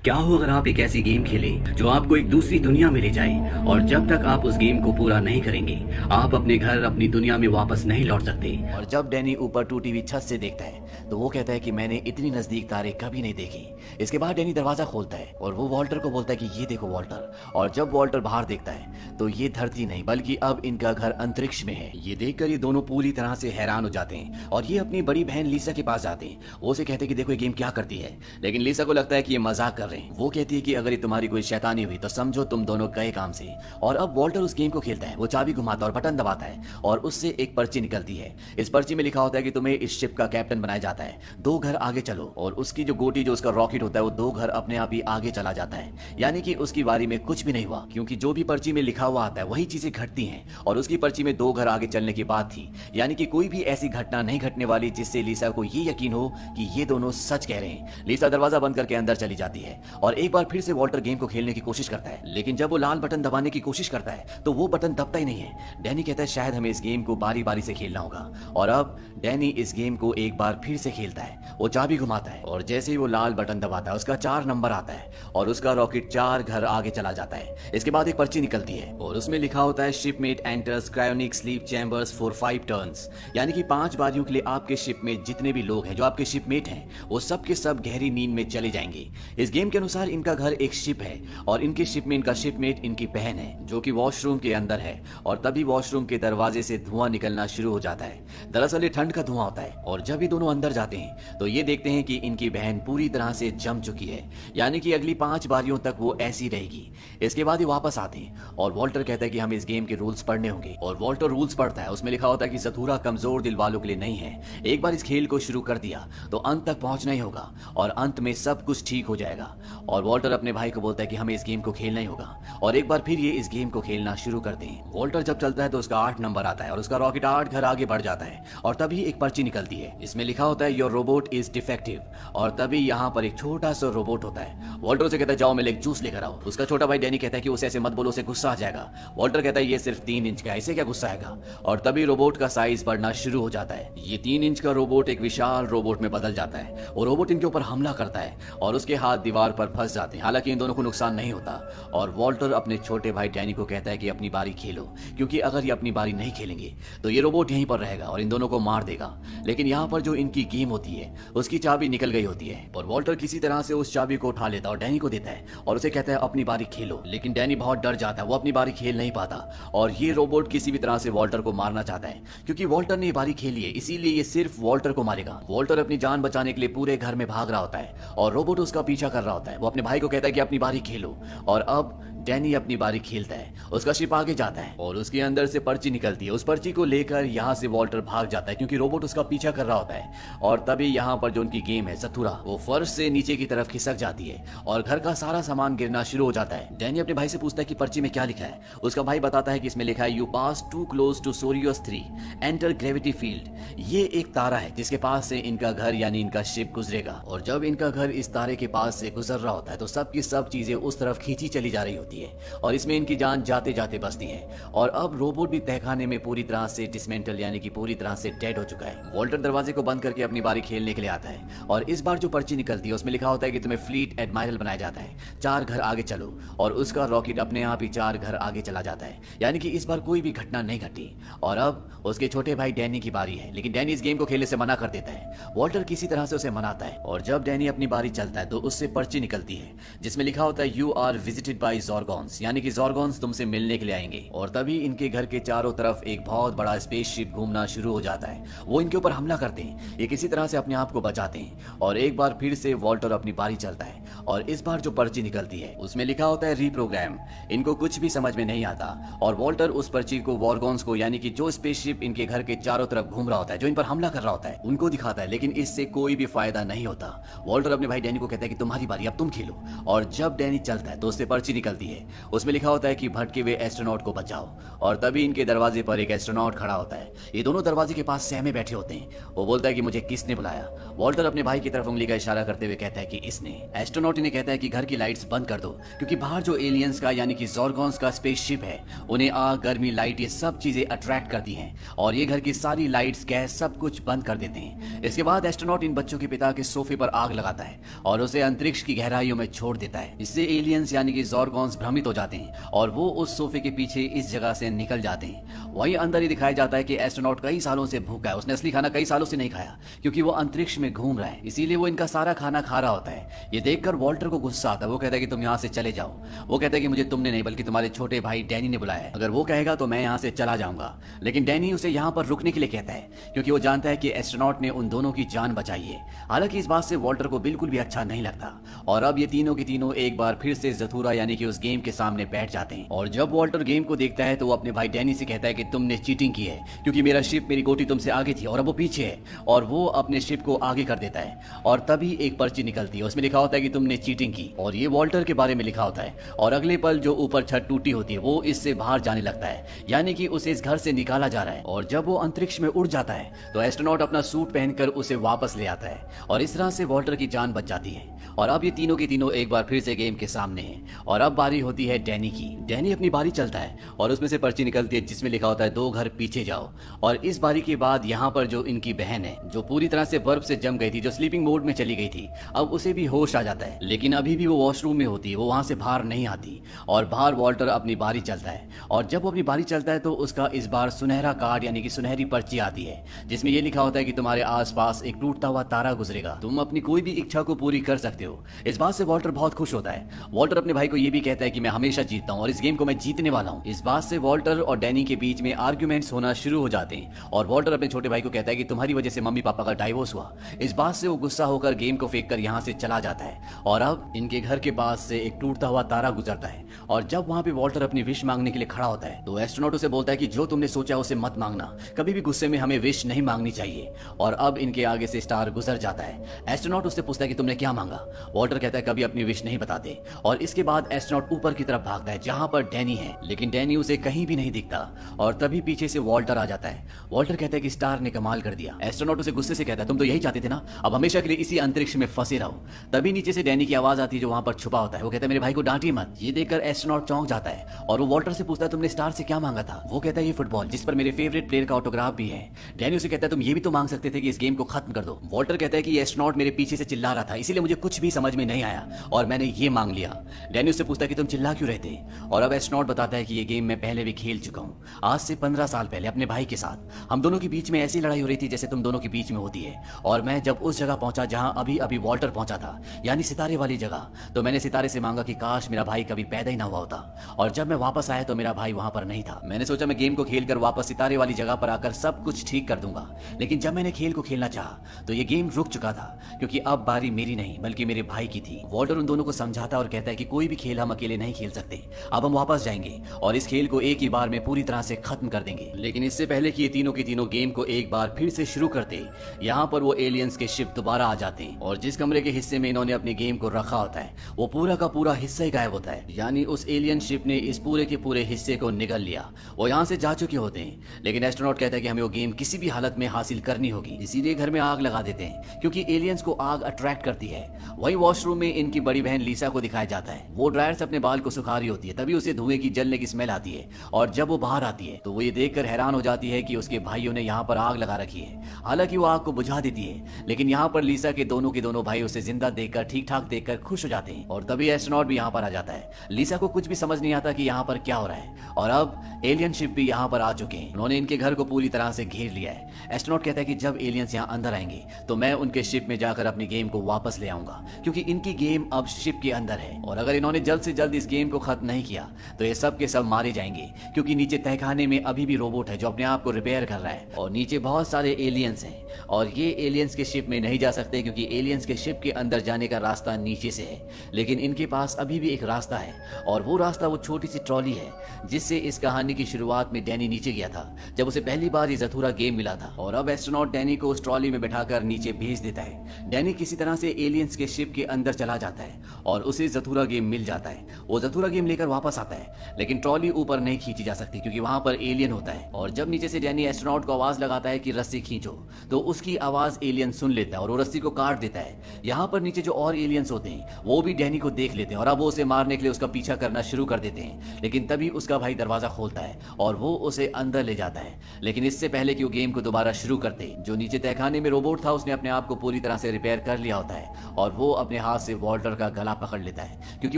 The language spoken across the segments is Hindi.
क्या हो अगर आप एक ऐसी गेम खेलें जो आपको एक दूसरी दुनिया में ले जाए और जब तक आप उस गेम को पूरा नहीं करेंगे आप अपने घर अपनी दुनिया में वापस नहीं लौट सकते। और जब डैनी ऊपर टूटी हुई छत से देखता है तो वो कहता है कि मैंने इतनी नजदीक तारे कभी नहीं देखी। इसके बाद डैनी दरवाजा खोलता है और वो वॉल्टर को बोलता है कि ये देखो वॉल्टर। और जब वॉल्टर बाहर देखता है तो ये धरती नहीं बल्कि अब इनका घर अंतरिक्ष में है। ये देखकर ये दोनों पूरी तरह से हैरान हो जाते हैं और ये अपनी बड़ी बहन लीसा के पास जाते हैं। वो उसे कहते हैं कि देखो ये गेम क्या करती है, लेकिन लीसा को लगता है कि ये मजाक कर रहे हैं। वो कहती है कि अगर ये तुम्हारी कोई शैतानी हुई तो समझो तुम दोनों गए काम से। और अब वॉल्टर उस गेम को खेलता है। वो चाबी घुमाता है और बटन दबाता है और उससे एक पर्ची निकलती है। इस पर्ची में लिखा होता है कि तुम्हें इस शिप का कैप्टन बनाया जाता है, 2 घर आगे चलो। और उसकी जो गोटी जो उसका रॉकेट होता है वो 2 घर अपने आप ही आगे चला जाता है। यानी कि उसकी बारी में कुछ भी नहीं हुआ, क्योंकि जो भी पर्ची में लिखा हुआ आता है वही चीजें घटती हैं। और उसकी पर्ची में 2 घर आगे चलने की बात थी, यानी कि कोई भी ऐसी घटना नहीं घटने वाली जिससे लीसा को ये यकीन हो कि ये दोनों सच कह रहे हैं। लीसा दरवाजा बंद करके अंदर चली जाती है और एक बार फिर से वॉल्टर गेम को खेलने की कोशिश करता है, लेकिन जब वो लाल बटन दबाने की कोशिश करता है तो वो बटन दबता ही नहीं है। डैनी कहता है शायद हमें इस गेम को बारी बारी से खेलना होगा। और अब डैनी इस गेम को एक बार फिर से खेलता है। वो चाबी घुमाता है और जैसे ही वो लाल बटन दबाता है उसका 4 नंबर आता है और उसका रॉकेट 4 घर आगे चला जाता है। इसके बाद एक पर्ची निकलती है और उसमें लिखा होता है shipmate enters cryonic sleep chambers for 5 turns, यानी कि 5 बारियों के लिए आपके शिप में जितने भी लोग हैं जो आपके शिपमेट हैं वो सब के सब गहरी नींद में चले जाएंगे। इस गेम के अनुसार इनका घर एक शिप है और इनके शिप में इनका शिपमेट इनकी बहन है जो कि वॉशरूम के अंदर है। और तभी वॉशरूम के दरवाजे से धुआं निकलना शुरू हो जाता है। दरअसल ये ठंड का धुआं होता है। और जब ये दोनों अंदर जाते हैं तो ये देखते हैं कि इनकी बहन पूरी तरह से जम चुकी है, यानी कि अगली 5 बारियों तक वो ऐसी रहेगी। इसके बाद ये वापस आते हैं और वॉल्टर कहता है कि हमें इस गेम के रूल्स पढ़ने होंगे। और वॉल्टर रूल्स पढ़ता है। उसमें लिखा होता है कि ज़थूरा कमजोर दिल वालों के लिए नहीं है। एक बार इस खेल को शुरू कर दिया तो अंत तक पहुंचना ही होगा और अंत में सब कुछ ठीक हो जाएगा। और वॉल्टर अपने भाई को बोलता है कि हमें इस गेम को खेलना ही होगा। और एक बार फिर ये इस गेम को खेलना शुरू करते हैं। वॉल्टर जब चलता है तो उसका 8 नंबर आता है और उसका रॉकेट 8 घर आगे बढ़ जाता है। और तभी एक पर्ची निकलती है। इसमें लिखा होता है योर रोबोट इज डिफेक्टिव। और तभी यहाँ पर एक छोटा सा रोबोट होता है। वॉल्टर से कहता है जाओ मैं एक जूस लेकर आओ। उसका छोटा भाई डैनी कहता है कि उसे ऐसे मत बोलो, उसे गुस्सा आ जाएगा। वॉल्टर कहता है ये सिर्फ 3 इंच का है, इसे क्या गुस्सा आएगा। और तभी रोबोट का साइज बढ़ना शुरू हो जाता है। ये 3 इंच का रोबोट एक विशाल रोबोट में बदल जाता है और रोबोट इनके ऊपर हमला करता है और उसके हाथ दीवार पर फंस जाते हैं। हालांकि इन दोनों को नुकसान नहीं होता। और वॉल्टर अपने छोटे भाई डैनी को कहता है कि अपनी बारी खेलो, क्योंकि अगर ये अपनी बारी नहीं खेलेंगे तो ये रोबोट यहीं पर रहेगा और इन दोनों को मार देगा। लेकिन यहाँ पर जो इनकी गेम होती है उसकी चाबी निकल गई होती है और वॉल्टर किसी तरह से उस चाबी को उठा लेता है और डैनी को देता है और उसे कहता है अपनी बारी खेलो। लेकिन डैनी बहुत डर जाता है, वो अपनी बारी खेल नहीं पाता और ये रोबोट किसी भी तरह से वॉल्टर को मारना चाहता है, क्योंकि वॉल्टर ने ये बारी खेली है इसीलिए ये सिर्फ वॉल्टर को मारेगा। वॉल्टर अपनी जान बचाने के लिए पूरे घर में भाग रहा होता है और रोबोट उसका पीछा कर रहा होता है। वो अपने भाई को कहता है कि अपनी बारी खेलो। और अब डैनी अपनी बारी खेलता है। उसका शिप आगे जाता है और उसके अंदर से पर्ची निकलती है। उस पर्ची को लेकर यहाँ से वॉल्टर भाग जाता है क्योंकि रोबोट उसका पीछा कर रहा होता है। और तभी यहाँ पर जो उनकी गेम है ज़थूरा, वो फर्श से नीचे की तरफ खिसक जाती है और घर का सारा सामान गिरना शुरू हो जाता है। डैनी अपने भाई से पूछता है कि पर्ची में क्या लिखा है। उसका भाई बताता है कि इसमें लिखा है you pass too close to Sirius 3 enter gravity field. ये एक तारा है जिसके पास से इनका घर यानी इनका शिप गुजरेगा। और जब इनका घर इस तारे के पास से गुजर रहा होता है तो सब की सब चीजें उस तरफ खींची चली जा रही होती है और इसमें इनकी जान जाते जाते बचती है। और अब रोबोट भी तहखाने में पूरी तरह से डिसमेंटल यानी कि पूरी तरह से डेड हो चुका है। वॉल्टर दरवाजे को बंद करके अपनी बारी खेलने के लिए आता है और इस बार जो पर्ची निकलती है उसमें लिखा होता है कि तुम्हें फ्लीट एडमायरल बनाया जाता है, 4 घर आगे चलो। और उसका रॉकेट अपने आप ही 4 घर आगे चला जाता है, यानी कि इस बार कोई भी घटना नहीं घटी। और अब उसके छोटे भाई डैनी की बारी है, लेकिन डैनी इस गेम को खेलने से मना कर देता है। वॉल्टर किसी तरह से उसे मनाता है और जब डैनी अपनी बारी चलता है तो उससे पर्ची निकलती है जिसमें लिखा होता है यू आर विजिटेड बाय ज़ॉर्गॉन्स, यानी कि ज़ॉर्गॉन्स तुमसे मिलने के लिए आएंगे। और तभी इनके घर के चारों तरफ एक बहुत बड़ा स्पेसशिप घूमना शुरू हो जाता है। वो इनके ऊपर हमला करते हैं। ये किसी तरह से अपने आप को बचाते हैं और एक बार फिर से वॉल्टर अपनी बारी चलता है और इस बार जो पर्ची निकलती है उसमें लिखा होता है रीप्रोग्राम। इनको कुछ भी समझ में नहीं आता और वॉल्टर उस पर्ची को वॉर्गॉन्स को, यानी कि जो स्पेसशिप इनके घर के चारों तरफ घूम रहा होता है, जो इन पर हमला कर रहा होता है, उनको दिखाता है। लेकिन इससे कोई भी फायदा नहीं होता। वॉल्टर अपने भाई डैनी को कहता है कि तुम्हारी बारी, अब तुम खेलो। और जब डैनी चलता है तो उससे पर्ची निकलती है। उसमें लिखा होता है कि भटके हुए एस्ट्रोनॉट को बचाओ। और तभी इनके दरवाजे पर एक एस्ट्रोनॉट खड़ा होता है। ये दोनों दरवाजे के पास सहमे बैठे होते हैं। वो बोलता है कि मुझे किसने बुलाया। वॉल्टर अपने भाई की तरफ उंगली का इशारा करते हुए कहता है कि इसने। एस्ट्रोनॉट एस्ट्रोनॉट इन्हें कहता है कि घर की लाइट्स बंद कर दो, क्योंकि बाहर जो एलियंस का यानी कि ज़ोर्गॉन्स का स्पेसशिप है उन्हें आग, गर्मी, लाइट ये सब चीजें अट्रैक्ट करती हैं और ये घर की सारी लाइट्स, गैस सब कुछ बंद कर देते हैं। इसके बाद एस्ट्रोनॉट इन बच्चों के पिता के सोफे पर आग लगाता है और उसे अंतरिक्ष की गहराइयों में छोड़ देता है। इससे एलियंस यानी कि ज़ोर्गॉन्स भ्रमित हो जाते हैं और वो उस सोफे के पीछे इस जगह से निकल जाते हैं। वहीं अंदर ही दिखाया जाता है कि एस्ट्रोनॉट कई सालों से भूखा है, उसने असली खाना कई सालों से नहीं खाया क्योंकि वो अंतरिक्ष में घूम रहा है, इसीलिए वो इनका सारा खाना खा रहा होता है। ये देखकर वॉल्टर को गुस्सा आता है, वो कहता है कि तुम यहाँ से चले जाओ। वो कहता है कि मुझे तुमने नहीं बल्कि तुम्हारे छोटे भाई डैनी ने बुलाया है, अगर वो कहेगा तो मैं यहाँ से चला जाऊंगा। लेकिन डैनी उसे यहाँ पर रुकने के लिए कहता है क्योंकि वो जानता है कि एस्ट्रोनॉट ने उन दोनों की जान बचाई है। हालांकि इस बात से वॉल्टर को बिल्कुल भी अच्छा नहीं लगता और अब ये तीनों की तीनों एक बार फिर से ज़थूरा यानी कि उस गेम के सामने बैठ जाते हैं। और जब वॉल्टर गेम को देखता है तो वो अपने भाई डैनी से कहता है कि तुमने चीटिंग की है क्योंकि मेरा शिप, मेरी गोटी तुमसे आगे थी और अब वो पीछे है, और वो अपने शिप को आगे कर देता है और तभी एक पर्ची निकलती है, उसमें लिखा होता है कि तुमने चीटिंग की और ये वॉल्टर के बारे में लिखा होता है। और अगले पल जो ऊपर छत टूटी होती है वो इससे बाहर जाने लगता है, यानी कि उसे इस घर से निकाला जा रहा है। और जब वो अंतरिक्ष में उड़ जाता है तो एस्ट्रोनॉट अपना सूट पहनकर उसे वापस ले आता है और इस तरह से वॉल्टर की जान बच जाती है। और अब ये तीनों की तीनों एक बार फिर से गेम के सामने हैं और अब बारी होती है डैनी की। डैनी अपनी बारी चलता है और उसमें से पर्ची निकलती है जिसमें लिखा होता है 2 घर पीछे जाओ। और इस बारी के बाद यहाँ पर जो इनकी बहन है जो पूरी तरह से बर्फ से जम गई थी, जो स्लीपिंग मोड में चली गई थी, अब उसे भी होश आ जाता है, लेकिन अभी भी वो वॉशरूम में होती है, वो वहां से बाहर नहीं आती और बाहर वॉल्टर अपनी बारी चलता है। और जब वो अपनी बारी चलता है तो उसका इस बार सुनहरा कार्ड यानी कि सुनहरी पर्ची आती है जिसमें ये लिखा होता है कि तुम्हारे आसपास एक टूटता हुआ तारा गुजरेगा, तुम अपनी कोई भी इच्छा को पूरी कर सकते हो। इस बात से वॉल्टर बहुत खुश होता है। वॉल्टर अपने भाई को ये भी कहता है कि मैं हमेशा जीतता हूँ और इस गेम को मैं जीतने वाला हूँ। इस बात से वॉल्टर और डैनी के बीच में आर्ग्यूमेंट्स होना शुरू हो जाते हैं और वॉल्टर अपने छोटे भाई को कहता है कि तुम्हारी वजह से मम्मी पापा का डाइवोर्स हुआ। इस बात से वो गुस्सा होकर गेम को फेंक कर यहाँ से चला जाता है और अब इनके घर के पास से एक टूटता हुआ तारा गुजरता है और जब वहाँ पे वॉल्टर अपनी विश मांगने के लिए खड़ा होता है तो एस्ट्रोनॉट उसे बोलता है कि जो तुमने सोचा उसे मत मांगना, कभी भी गुस्से में हमें विश नहीं मांगनी चाहिए। और अब इनके आगे से स्टार गुजर जाता है। एस्ट्रोनॉट उससे पूछता है कि तुमने क्या मांगा। वॉल्टर कहता है कभी अपनी विश नहीं बताते और इसके बाद एस्ट्रोनॉट ऊपर की तरफ भागता है जहाँ पर डैनी है, लेकिन डैनी उसे कहीं भी नहीं दिखता और तभी पीछे से वॉल्टर आ जाता है। वॉल्टर कहता है कि स्टार ने कमाल कर दिया। एस्ट्रोनॉट उसे गुस्से से कहता है तुम तो यही चाहते थे ना, अब हमेशा के लिए इसी अंतरिक्ष में फंसे रहो। तभी नीचे से डैनी की आवाज आती है जो वहां पर छुपा होता है। वो कहता है मेरे भाई को डांटिए मत। ये देखकर एस्ट्रोनॉट चौंक जाता है और वो वॉल्टर से पूछता है तुमने स्टार से क्या मांगा था। वो कहता है ये फुटबॉल जिस पर मेरे फेवरेट प्लेयर का ऑटोग्राफ भी है। डैनी उसे कहता है तुम ये भी तो मांग सकते थे कि इस गेम को खत्म कर दो। वॉल्टर कहता है कि एस्ट्रोनॉट मेरे पीछे से चिल्ला रहा था इसीलिए मुझे कुछ भी समझ में नहीं आया और मैंने ये मांग लिया। डैनी उससे पूछता है कि तुम चिल्ला क्यों रहे थे और अब एस्ट्रोनॉट बताता है कि ये गेम मैं पहले भी खेल चुका हूँ, आज से 15 साल पहले अपने भाई के साथ। हम दोनों के बीच में ऐसी लड़ाई हो रही थी जैसे तुम दोनों के बीच में होती है और मैं जब उस जगह पहुंचा जहां अभी अभी वॉल्टर पहुंचा था यानी सितारे वाली जगह, तो मैंने सितारे से मांगा कि काश मेरा भाई कभी पैदा ही ना हुआ होता। और जब मैं वापस आया तो मेरा भाई वहां पर नहीं था। मैंने सोचा मैं गेम को खेलकर वापस सितारे वाली जगह पर आकर सब कुछ ठीक कर दूंगा, लेकिन जब मैंने खेल को खेलना चाहा तो ये गेम रुक चुका था क्योंकि अब बारी मेरी नहीं बल्कि मेरे भाई की थी। वॉल्टर उन दोनों को समझाता और कहता है कि कोई भी खेल हम अकेले नहीं खेल सकते, अब हम वापस जाएंगे और इस खेल को एक ही बार में पूरी तरह से खत्म कर देंगे। लेकिन इससे पहले कि ये तीनों की तीनों गेम को एक बार फिर से शुरू करते, यहाँ पर वो एलियंस के शिप दोबारा आ जाते हैं और जिस कमरे के हिस्से में इन्होंने अपने गेम को रखा होता है वो पूरा का पूरा हिस्सा ही गायब होता है, यानी उस एलियन शिप ने इस पूरे के पूरे हिस्से को निगल लिया। वो यहाँ से जा चुके होते हैं, लेकिन एस्ट्रोनॉट कहता है कि हमें वो गेम किसी भी हालत में हासिल करनी होगी, इसीलिए घर में आग लगा देते हैं क्योंकि एलियंस को आग अट्रैक्ट करती है। वही वॉशरूम में इनकी बड़ी बहन लीसा को दिखाया जाता है, वो ड्रायर से अपने बाल को सुखा रही होती है, तभी उसे धुएं की जलने की स्मेल आती है और जब वो बाहर आती है तो वो ये देखकर हैरान हो जाती है कि उसके भाइयों ने यहाँ पर आग लगा रखी है। हालांकि वो आग को बुझा देती है, लेकिन यहाँ पर लीसा के दोनों भाई उसे जिंदा देखकर ठीक ठाक देखकर खुश हो जाते हैं और तभी एस्ट्रोनॉट भी यहाँ पर आ जाता है। लीसा को कुछ भी समझ नहीं आता कि यहाँ पर क्या हो रहा है और अब एलियन शिप भी यहाँ पर आ चुके हैं, उन्होंने इनके घर को पूरी तरह से घेर लिया है। एस्ट्रोनॉट कहता है कि जब एलियंस यहाँ अंदर आएंगे तो मैं उनके शिप में जाकर अपनी गेम को वापस ले आऊंगा क्योंकि इनकी गेम अब शिप के अंदर है और अगर इन्होंने जल्द से जल्द इस गेम को खत्म नहीं किया तो ये सब के सब मारे जाएंगे क्योंकि नीचे तहखाने में अभी भी रोबोट है जो अपने आप को रिपेयर कर रहा है और नीचे बहुत सारे एलियंस हैं और ये एलियंस के शिप में नहीं जा सकते क्योंकि एलियंस के शिप के अंदर जाने का रास्ता नीचे से है, लेकिन इनके पास अभी भी एक रास्ता है और वो रास्ता वो छोटी सी ट्रॉली है जिससे इस कहानी की शुरुआत में डैनी नीचे गया था जब उसे पहली बार ये ज़थूरा गेम मिला था और अब एस्ट्रोनॉट डैनी को उस ट्रॉली में बैठाकर नीचे भेज देता है। डैनी किसी तरह से एलियंस के शिप के अंदर चला जाता है और उसे ज़थूरा गेम मिल जाता है। वो ज़थूरा गेम लेकर वापस आता है, लेकिन ट्रॉली ऊपर नहीं खींची जा सकती क्योंकि वहां पर एलियन होता है और जब नीचे से डैनी एस्ट्रोनॉट को आवाज लगाता है कि रस्सी खींचो तो उसकी आवाज एलियन सुन लेता है और वो रस्सी को काट देता है। यहाँ पर नीचे जो और एलियंस एलियंस होते हैं वो भी डैनी को देख लेते हैं और अब वो उसे मारने के लिए उसका पीछा करना शुरू कर देते हैं। लेकिन तभी उसका भाई दरवाजा खोलता है और वो उसे अंदर ले जाता है। लेकिन इससे पहले कि वो गेम को दोबारा शुरू करते, जो नीचे तहखाने में रोबोट था उसने अपने आप को पूरी तरह से रिपेयर कर लिया होता है और वो अपने हाथ से वॉल्टर का गला पकड़ लेता है क्योंकि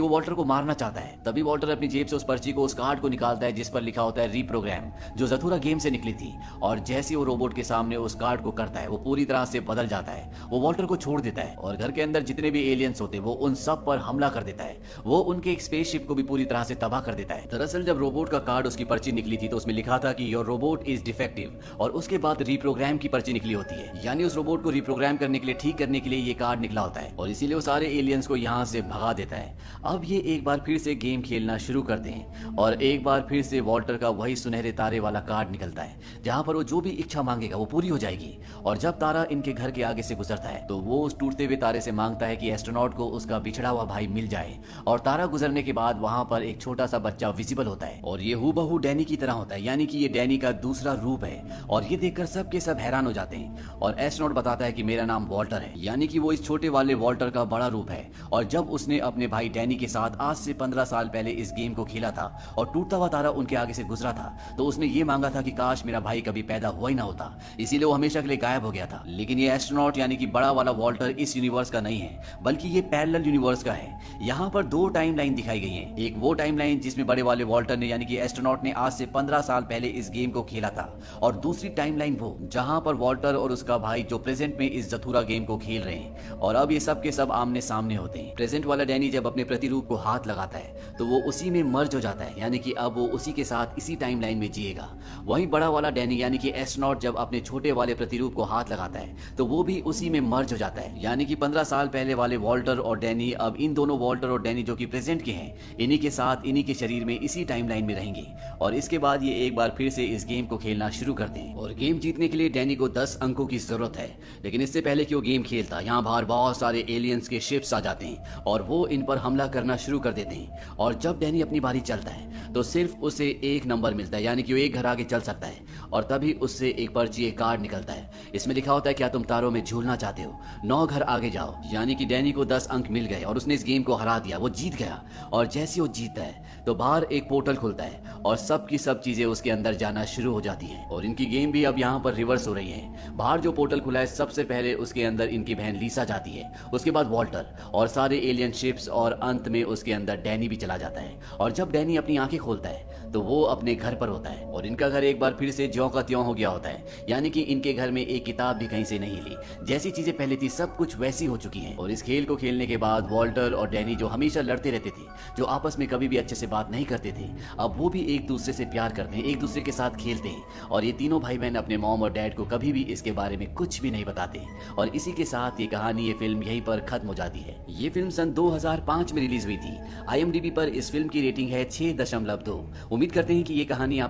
वो वॉल्टर को मारना चाहता है। तभी वॉल्टर अपनी जेब से उस पर्ची को, उस कार्ड को निकालता है जिस पर लिखा होता है रीप्रोग्राम, जो जथुरा गेम से निकली थी। और जैसे वो रोबोट के सामने उस कार्ड को करता है वो पूरी तरह से बदल जाता है। वो वॉल्टर को छोड़ देता है और घर के अंदर जितने भी एलियंस होते वो उन सब पर हमला कर देता है। वो उनके एक स्पेसशिप को भी पूरी तरह से तबाह कर देता है। दरअसल जब रोबोट का कार्ड, उसकी पर्ची निकली थी तो उसमें लिखा था कि योर रोबोट इज डिफेक्टिव, और उसके बाद रीप्रोग्राम की पर्ची निकली होती है, यानी उस रोबोट को रीप्रोग्राम करने के लिए, ठीक करने के लिए ये कार्ड निकला होता है और इसीलिए वो सारे एलियंस को यहाँ से भगा देता है। अब ये एक बार फिर से गेम खेलना शुरू करते हैं और एक बार फिर से वॉल्टर का वही सुनहरे तारे वाला कार्ड निकलता है जहाँ पर वो जो भी इच्छा मांगेगा वो पूरी हो जाएगी। और जब तारा इनके घर के आगे से गुजरता है तो वो उस टूटते हुए तारे से मांगता है कि एस्ट्रोनॉट को उसका बिछड़ा हुआ भाई मिल जाए। और तारा गुजरने के बाद वहां पर एक छोटा सा बच्चा विजिबल होता है और ये हूबहू डैनी की तरह होता है, यानी कि ये डैनी का दूसरा रूप है। और ये देखकर सब के सब हैरान हो जाते हैं और एस्ट्रोनॉट बताता है कि मेरा नाम वॉल्टर है, यानी कि वो इस छोटे वाले वॉल्टर का बड़ा रूप है। और जब उसने अपने भाई डैनी के साथ आज से 15 साल पहले इस गेम को खेला था और टूटता हुआ तारा उनके आगे से गुजरा था तो उसने ये मांगा था कि काश मेरा भाई कभी पैदा हुआ ही ना होता, इसीलिए वो हमेशा के लिए गायब हो गया था। लेकिन ये एस्ट्रोनॉट यानी कि बड़ा वाला वॉल्टर इस यूनिवर्स का नहीं है बल्कि ये पैरेलल यूनिवर्स का है। यहाँ पर दो टाइमलाइन दिखाई गई है, एक वो टाइमलाइन जिसमें बड़े वाले वॉल्टर ने यानी कि एस्ट्रोनॉट ने आज से 15 साल पहले इस गेम को खेला था, और दूसरी टाइमलाइन वो जहां पर वॉल्टर और उसका भाई जो प्रेजेंट में इस जथुरा गेम को खेल रहे हैं। और अब ये सब के सब आमने सामने होते हैं। प्रेजेंट वाला डैनी जब अपने प्रतिरूप को हाथ लगाता है तो वो उसी में मर्ज हो जाता है, यानी कि अब वो उसी के साथ इसी टाइमलाइन में जिएगा। वहीं बड़ा वाला डैनी यानी कि एस्ट्रोनॉट जब अपने छोटे वाले प्रतिरूप को हाथ लगाता है तो वो भी उसी में मर्ज हो जाता है, यानी कि 15 साल पहले वाले वॉल्टर और डैनी अब इन दोनों वॉल्टर और डैनी जो कि प्रेजेंट के हैं, इन्हीं के साथ इन्हीं के शरीर में इसी टाइमलाइन में रहेंगे। और इसके बाद ये एक बार फिर से इस गेम को खेलना शुरू करते हैं। और गेम जीतने के लिए डैनी को 10 अंकों की जरूरत है। लेकिन इससे पहले कि वो गेम खेलता, यहाँ बाहर बहुत सारे एलियंस के शिप्स आ जाते हैं और वो इन पर हमला करना शुरू कर देते हैं। और जब डैनी अपनी बारी चलता है तो सिर्फ उसे एक नंबर मिलता है, यानी कि वो एक घर आगे चल सकता है। और तभी उससे एक पर्ची, एक कार्ड निकलता है। इसमें लिखा होता है क्या तुम तारों में झूलना चाहते हो, 9 घर आगे जाओ। यानी कि डैनी को 10 अंक मिल गए और उसने इस गेम को हरा दिया, वो जीत गया। और जैसे वो जीतता है तो बाहर एक पोर्टल खुलता है और सब की सब चीजें उसके अंदर जाना शुरू हो जाती हैं। और इनकी गेम भी अब यहाँ पर रिवर्स हो रही है। बाहर जो पोर्टल खुला है सबसे पहले उसके अंदर इनकी बहन लीसा जाती है, उसके बाद वॉल्टर और सारे एलियन शिप्स, और अंत में उसके अंदर डैनी भी चला जाता है। और जब डैनी अपनी आंखें खोलता है तो वो अपने घर पर होता है और इनका घर एक बार फिर से ज्यों का त्यों हो गया होता है, यानी कि इनके घर में एक किताब भी कहीं से नहीं ली। जैसी चीजें पहले थी सब कुछ वैसी हो चुकी हैं। और इस खेल को खेलने के बाद वॉल्टर और डैनी जो हमेशा लड़ते रहते थे, जो आपस में कभी भी अच्छे से बात नहीं करते थे, अब वो भी एक दूसरे से प्यार करते हैं, एक दूसरे के साथ खेलते हैं। और ये तीनों भाई बहन अपने मॉम और डैड को कभी भी इसके बारे में कुछ भी नहीं बताते। और इसी के साथ ये कहानी, ये फिल्म यहीं पर खत्म हो जाती है। ये फिल्म सन 2005 में रिलीज हुई थी। IMDb पर इस फिल्म की रेटिंग है 6.2। उम्मीद करते हैं कि ये कहानी आप